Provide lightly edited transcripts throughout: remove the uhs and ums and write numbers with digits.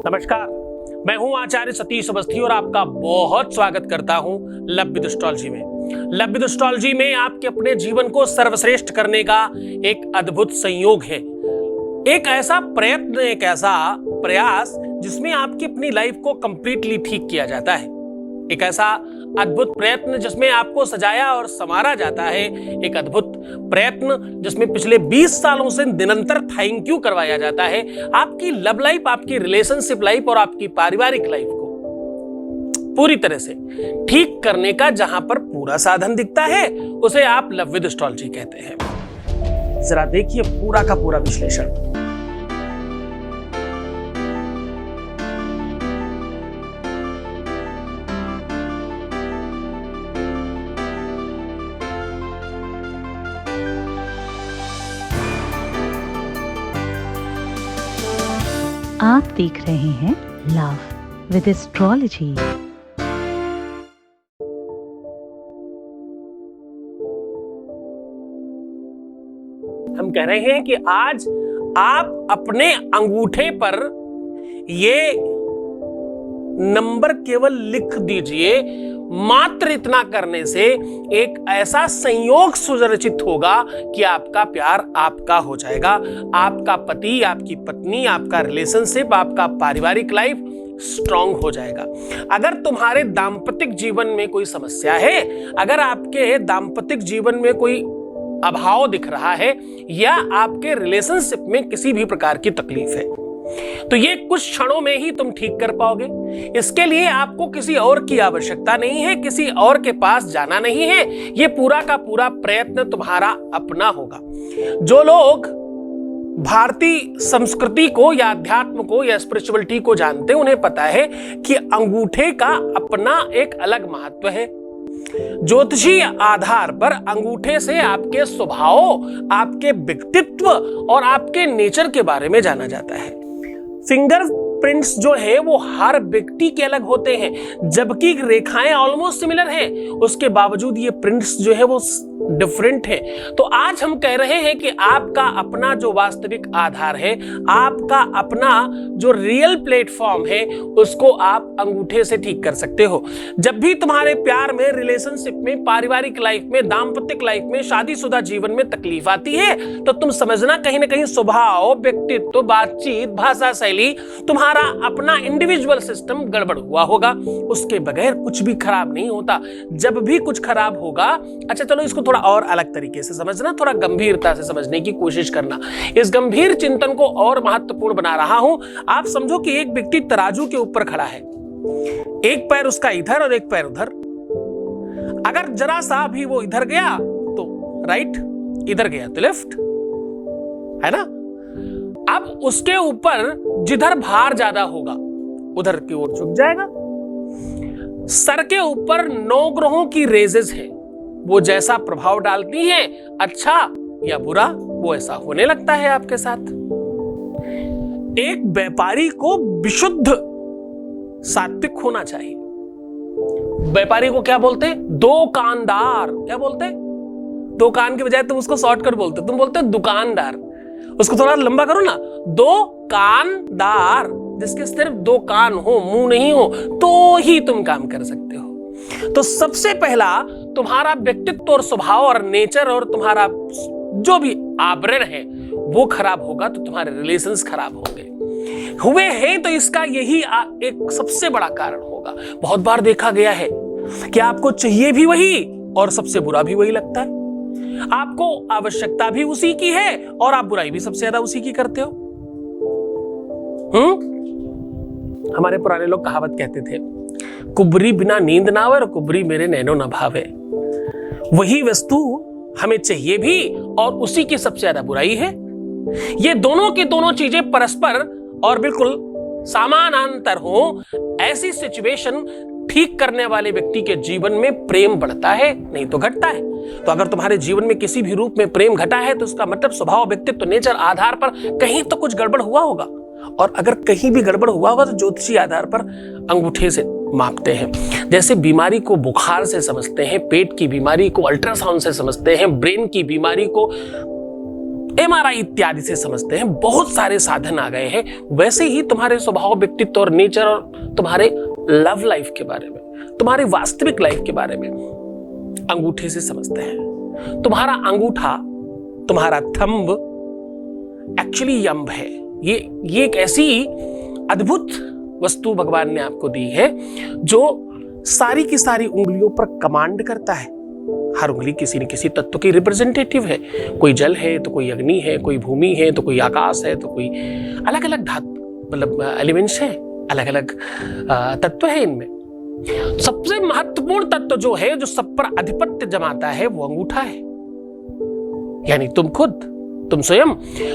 नमस्कार, मैं हूं आचार्य सतीश अवस्थी और आपका बहुत स्वागत करता हूं लव विद एस्ट्रोलॉजी में। लव विद एस्ट्रोलॉजी में आपके अपने जीवन को सर्वश्रेष्ठ करने का एक अद्भुत संयोग है, एक ऐसा प्रयत्न, एक ऐसा प्रयास जिसमें आपकी अपनी लाइफ को कंप्लीटली ठीक किया जाता है, एक ऐसा अद्भुत प्रयत्न जिसमें आपको सजाया और संवारा जाता है, एक अद्भुत प्रयत्न जिसमें पिछले 20 सालों से निरंतर थैंक यू करवाया जाता है आपकी लव लाइफ, आपकी रिलेशनशिप लाइफ और आपकी पारिवारिक लाइफ को पूरी तरह से ठीक करने का जहां पर पूरा साधन दिखता है उसे आप लव विद एस्ट्रोलॉजी कहते हैं। जरा देखिए पूरा का पूरा विश्लेषण। आप देख रहे हैं लव विद एस्ट्रोलॉजी। हम कह रहे हैं कि आज आप अपने अंगूठे पर ये नंबर केवल लिख दीजिए। मात्र इतना करने से एक ऐसा संयोग सुरचित होगा कि आपका प्यार आपका हो जाएगा, आपका पति, आपकी पत्नी, आपका रिलेशनशिप, आपका पारिवारिक लाइफ स्ट्रांग हो जाएगा। अगर तुम्हारे दाम्पतिक जीवन में कोई समस्या है, अगर आपके दाम्पतिक जीवन में कोई अभाव दिख रहा है या आपके रिलेशनशिप में किसी भी प्रकार की तकलीफ है, तो ये कुछ क्षणों में ही तुम ठीक कर पाओगे। इसके लिए आपको किसी और की आवश्यकता नहीं है, किसी और के पास जाना नहीं है। ये पूरा का पूरा प्रयत्न तुम्हारा अपना होगा। जो लोग भारतीय संस्कृति को या अध्यात्म को या स्पिरिचुअलिटी को जानते हैं, उन्हें पता है कि अंगूठे का अपना एक अलग महत्व है। ज्योतिषीय आधार पर अंगूठे से आपके स्वभाव, आपके व्यक्तित्व और आपके नेचर के बारे में जाना जाता है। फिंगर प्रिंट्स जो है वो हर व्यक्ति के अलग होते हैं, जबकि रेखाएं ऑलमोस्ट सिमिलर हैं, उसके बावजूद ये प्रिंट्स जो है वो डिफरेंट है। तो आज हम कह रहे हैं कि आपका अपना जो वास्तविक आधार है, आपका अपना जो रियल प्लेटफॉर्म है, उसको आप अंगूठे से ठीक कर सकते हो। जब भी तुम्हारे प्यार में, रिलेशनशिप में, पारिवारिक लाइफ में, दाम्पत्य लाइफ में, शादीशुदा जीवन में तकलीफ आती है, तो तुम समझना कहीं ना कहीं स्वभाव, व्यक्तित्व, बातचीत, भाषा शैली, तुम्हारा अपना इंडिविजुअल सिस्टम गड़बड़ हुआ होगा। उसके बगैर कुछ भी खराब नहीं होता। जब भी कुछ खराब होगा, अच्छा चलो इसको थोड़ा और अलग तरीके से समझना, थोड़ा गंभीरता से समझने की कोशिश करना। इस गंभीर चिंतन को और महत्वपूर्ण बना रहा हूं। आप समझो कि एक व्यक्ति तराजू के ऊपर खड़ा है, एक पैर उसका इधर और एक पैर उधर। अगर जरा सा भी वो इधर गया तो राइट, इधर गया तो लेफ्ट, है ना। अब उसके ऊपर जिधर भार ज्यादा होगा उधर की ओर झुक जाएगा। सर के ऊपर 9 ग्रहों की रेजेस है, वो जैसा प्रभाव डालती हैं, अच्छा या बुरा, वो ऐसा होने लगता है आपके साथ। एक व्यापारी को विशुद्ध सात्विक होना चाहिए। व्यापारी को क्या बोलते हैं? दुकानदार। क्या बोलते हैं? दो कान के बजाय तुम उसको शॉर्टकट बोलते हो, तुम बोलते हो दुकानदार। उसको थोड़ा लंबा करो ना, दुकानदार, जिसके सिर्फ 2 कान हो, मुंह नहीं हो, तो ही तुम काम कर सकते हो। तो सबसे पहला तुम्हारा व्यक्तित्व और स्वभाव और नेचर और तुम्हारा जो भी आवरण है वो खराब होगा तो तुम्हारे रिलेशंस खराब होंगे। हुए हैं तो इसका यही एक सबसे बड़ा कारण होगा। बहुत बार देखा गया है कि आपको चाहिए भी वही और सबसे बुरा भी वही लगता है। आपको आवश्यकता भी उसी की है और आप बुराई भी सबसे ज्यादा उसी की करते हो। हमारे पुराने लोग कहावत कहते थे, कुबरी बिना नींद ना आवे और कुबरी मेरे नैनो न भावे। वही वस्तु हमें चाहिए भी और उसी की सबसे ज्यादा बुराई है। ये दोनों की दोनों चीजें परस्पर और बिल्कुल समानांतर हो, ऐसी सिचुएशन ठीक करने वाले व्यक्ति के जीवन में प्रेम बढ़ता है, नहीं तो घटता है। तो अगर तुम्हारे जीवन में किसी भी रूप में प्रेम घटा है तो उसका मतलब स्वभाव, व्यक्तित्व, नेचर आधार पर कहीं तो कुछ गड़बड़ हुआ होगा। और अगर कहीं भी गड़बड़ हुआ होगा तो ज्योतिषी आधार पर अंगूठे से मापते हैं। जैसे बीमारी को बुखार से समझते हैं, पेट की बीमारी को अल्ट्रासाउंड से समझते हैं, ब्रेन की बीमारी को MRI इत्यादि से समझते हैं। बहुत सारे साधन आ गए हैं। वैसे ही तुम्हारे स्वभाव, व्यक्तित्व और नेचर और तुम्हारे लव लाइफ के बारे में, तुम्हारे वास्तविक लाइफ के बारे में अंगूठे से समझते हैं। तुम्हारा अंगूठा, तुम्हारा थंब एक्चुअली यंब है। ये एक ऐसी अद्भुत वस्तु भगवान ने आपको दी है जो सारी की सारी उंगलियों पर कमांड करता है। हर उंगली किसी न किसी तत्व की रिप्रेजेंटेटिव है। कोई जल है तो कोई अग्नि है, कोई भूमि है तो कोई आकाश है, तो कोई अलग अलग धातु मतलब एलिमेंट्स है, अलग अलग तत्व है। इनमें सबसे महत्वपूर्ण तत्व जो है, जो सब पर आधिपत्य जमाता है, वो अंगूठा है। यानी तुम खुद, तुम स्वयं।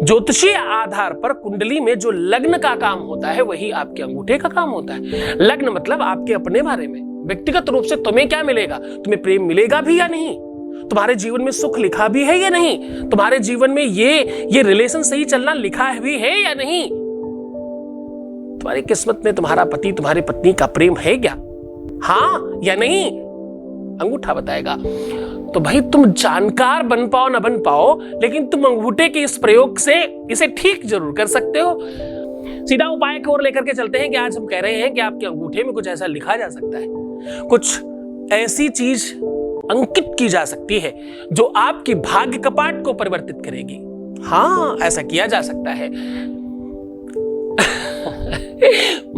ज्योतिषीय आधार पर कुंडली में जो लग्न का काम होता है वही आपके अंगूठे का काम होता है। लग्न मतलब आपके अपने बारे में, व्यक्तिगत रूप से तुम्हें क्या मिलेगा, तुम्हें प्रेम मिलेगा भी या नहीं, तुम्हारे जीवन में सुख लिखा भी है या नहीं, तुम्हारे जीवन में ये रिलेशन सही चलना लिखा भी है या नहीं, तुम्हारी किस्मत में तुम्हारा पति, तुम्हारी पत्नी का प्रेम है क्या, हाँ या नहीं, अंगूठा बताएगा। तो भाई तुम जानकार बन पाओ ना बन पाओ, लेकिन तुम अंगूठे के इस प्रयोग से इसे ठीक जरूर कर सकते हो। सीधा उपाय की ओर लेकर के चलते हैं कि आज हम कह रहे हैं कि आपके अंगूठे में कुछ ऐसा लिखा जा सकता है, कुछ ऐसी चीज अंकित की जा सकती है जो आपकी भाग्य कपाट को परिवर्तित करेगी। हाँ, ऐसा किया जा सकता है।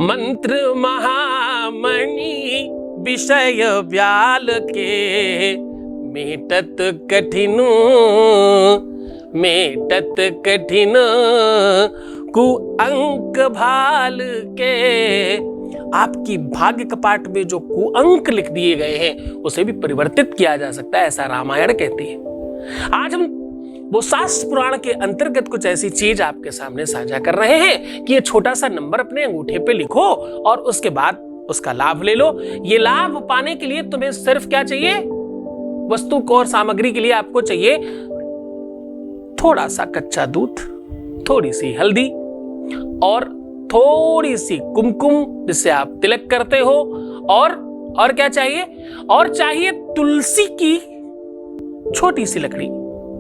मंत्र महामणि विषय व्याल के, मेटत कठिन कुअंक भाल के। आपकी भाग्य कपाट में जो कुअंक लिख दिए गए हैं उसे भी परिवर्तित किया जा सकता है, ऐसा रामायण कहती है। आज हम वो शास्त्र पुराण के अंतर्गत कुछ ऐसी चीज आपके सामने साझा कर रहे हैं कि ये छोटा सा नंबर अपने अंगूठे पे लिखो और उसके बाद उसका लाभ ले लो। ये लाभ पाने के लिए तुम्हें सिर्फ क्या चाहिए, वस्तु को और सामग्री के लिए आपको चाहिए थोड़ा सा कच्चा दूध, थोड़ी सी हल्दी और थोड़ी सी कुमकुम जिससे आप तिलक करते हो, और क्या चाहिए, और चाहिए तुलसी की छोटी सी लकड़ी,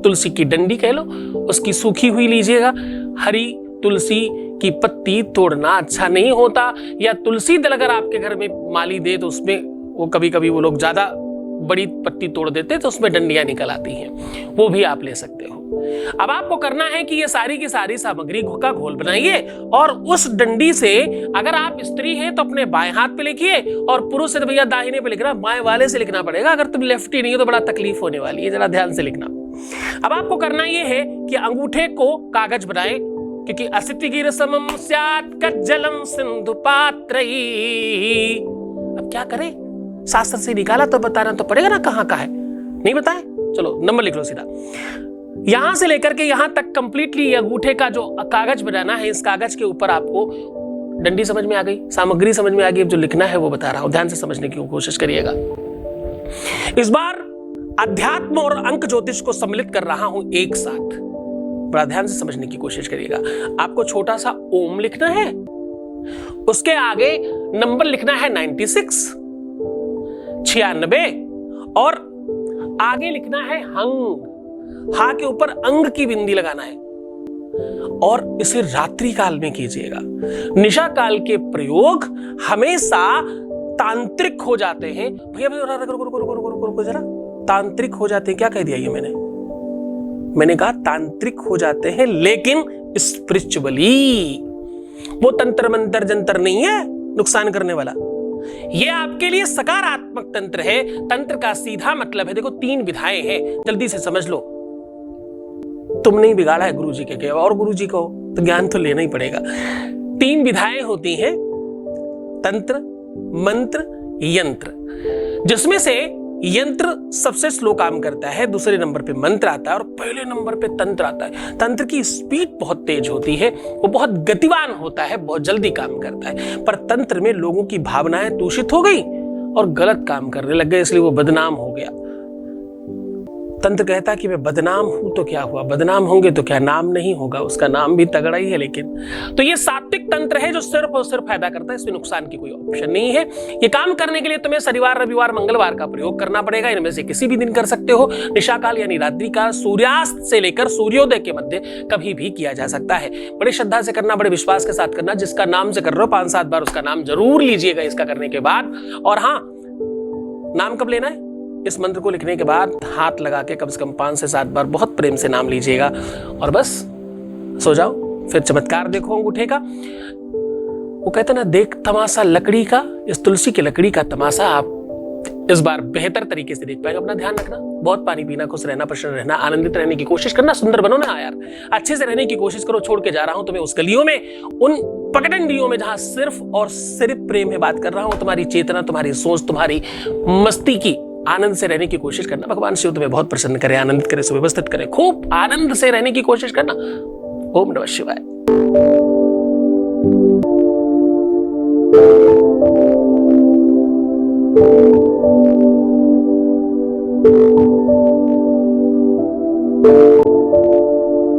तुलसी की डंडी कह लो, उसकी सूखी हुई लीजिएगा। हरी तुलसी की पत्ती तोड़ना अच्छा नहीं होता, या तुलसी दल अगर आपके घर में माली दे तो उसमें वो कभी कभी वो लोग ज्यादा बड़ी पत्ती तोड़ देते तो उसमें डंडियां निकल आती हैं, वो भी आप ले सकते हो। अब आपको करना है कि ये सारी की सारी सामग्री का घोल बनाइए और उस डंडी से, अगर आप स्त्री हैं तो अपने बाएं हाथ पे लिखिए और पुरुष है तो भैया दाहिने पे लिखना, बाएं वाले से लिखना पड़ेगा। अगर तुम लेफ्टी नहीं हो तो बड़ा तकलीफ होने वाली है, जरा ध्यान से लिखना। अब आपको करना यह है कि अंगूठे को कागज बनाए, क्योंकि असिति गिर समम स्यात् कज्जलम सिंधु पात्रैः। अब क्या करें, शास्त्र से निकाला तो बताना तो पड़ेगा ना कहां का है, नहीं बताए, चलो नंबर लिख लो सीधा। यहां से लेकर के यहां तक कंप्लीटली अंगूठे का जो कागज बनाना है, इस कागज के ऊपर आपको डंडी समझ में आ गई, सामग्री समझ में आ गई, अब जो लिखना है वो बता रहा हूं, ध्यान से समझने की कोशिश करिएगा। इस बार अध्यात्म और अंक ज्योतिष को सम्मिलित कर रहा हूं एक साथ, बड़ा ध्यान से समझने की कोशिश करिएगा। आपको छोटा सा ओम लिखना है, उसके आगे नंबर लिखना है 96 और आगे लिखना है हंग, हा के ऊपर अंग की बिंदी लगाना है, और इसे रात्रि काल में कीजिएगा। निशा काल के प्रयोग हमेशा तांत्रिक हो जाते हैं। भैया रुको जरा, तांत्रिक हो जाते हैं, क्या कह दिया ये मैंने कहा तांत्रिक हो जाते हैं, लेकिन स्पिरिचुअली। वो तंत्र मंत्र जंतर नहीं है नुकसान करने वाला, ये आपके लिए सकारात्मक तंत्र है। तंत्र का सीधा मतलब है, देखो 3 विधाएं हैं, जल्दी से समझ लो। तुम नहीं बिगाड़ा है गुरुजी के, और गुरुजी को तो ज्ञान तो लेना ही पड़ेगा। 3 विधाएं होती हैं, तंत्र, मंत्र, यंत्र, जिसमें से यंत्र सबसे स्लो काम करता है, दूसरे नंबर पे मंत्र आता है और पहले नंबर पे तंत्र आता है। तंत्र की स्पीड बहुत तेज होती है, वो बहुत गतिवान होता है, बहुत जल्दी काम करता है। पर तंत्र में लोगों की भावनाएं दूषित हो गई और गलत काम करने लग गए, इसलिए वो बदनाम हो गया। तंत्र कहता कि मैं बदनाम हूं तो क्या हुआ, बदनाम होंगे तो क्या नाम नहीं होगा, उसका नाम भी तगड़ा ही है। लेकिन तो ये सात्विक तंत्र है जो सिर्फ और सिर्फ फायदा करता है, इसमें नुकसान की कोई ऑप्शन नहीं है। ये काम करने के लिए तुम्हें शनिवार, रविवार, मंगलवार का प्रयोग करना पड़ेगा। इनमें से किसी भी दिन कर सकते हो। निशाकाल यानी रात्रि काल, सूर्यास्त से लेकर सूर्योदय के मध्य कभी भी किया जा सकता है। बड़ी श्रद्धा से करना, बड़े विश्वास के साथ करना। जिसका नाम से कर रहे हो 5-7 बार उसका नाम जरूर लीजिएगा इसका करने के बाद। और हाँ, नाम कब लेना है? इस मंत्र को लिखने के बाद हाथ लगा के कम से कम 5 से 7 बार बहुत प्रेम से नाम लीजिएगा और बस सो जाओ। फिर चमत्कार देखो अंगूठे का। वो कहते ना, देख तमाशा लकड़ी का, इस तुलसी की लकड़ी का तमाशा आप इस बार बेहतर तरीके से देख पाएंगे। अपना ध्यान रखना, बहुत पानी पीना, खुश रहना, प्रसन्न रहना, आनंदित रहने की कोशिश करना। सुंदर बनो ना यार, अच्छे से रहने की कोशिश करो। छोड़ के जा रहा हूं तुम्हें उस गलियों में, उन पगडंडियों में जहां सिर्फ और सिर्फ प्रेम में बात कर रहा हूं। तुम्हारी चेतना, तुम्हारी सोच, तुम्हारी मस्ती की आनंद से रहने की कोशिश करना। भगवान शिव तुम्हें बहुत प्रसन्न करे, आनंदित करे, सुव्यवस्थित करे। खूब आनंद से रहने की कोशिश करना। ओम नमः शिवाय।